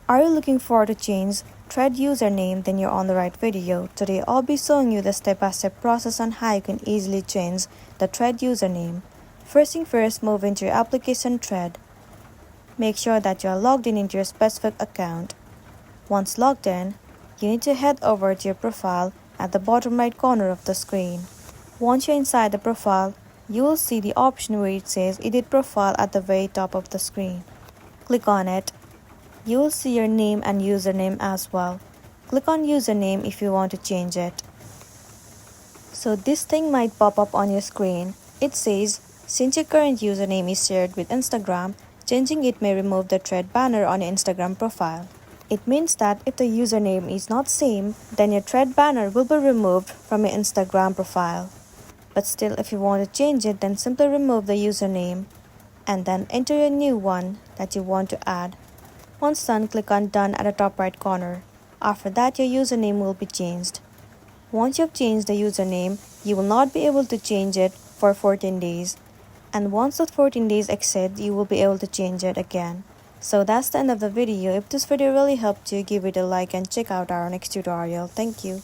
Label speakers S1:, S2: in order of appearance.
S1: Are you looking for to change Thread username? Then you're on the right video. Today I'll be showing you the step-by-step process on how you can easily change the Thread username. First thing first, move into your application Thread. Make sure that you are logged in into your specific account. Once logged in, you need to head over to your profile at the bottom right corner of the screen. Once you're inside the profile, you will see the option where it says Edit Profile at the very top of the screen. Click on it. You will see your name and username as well. Click on username if you want to change it. So this thing might pop up on your screen. It says, since your current username is shared with Instagram, changing it may remove the Thread banner on your Instagram profile. It means that if the username is not same, then your Thread banner will be removed from your Instagram profile. But still, if you want to change it, then simply remove the username and then enter your new one that you want to add. Once done, click on Done at the top right corner. After that, your username will be changed. Once you've changed the username, you will not be able to change it for 14 days. And once the 14 days exceed, you will be able to change it again. So that's the end of the video. If this video really helped you, give it a like and check out our next tutorial. Thank you.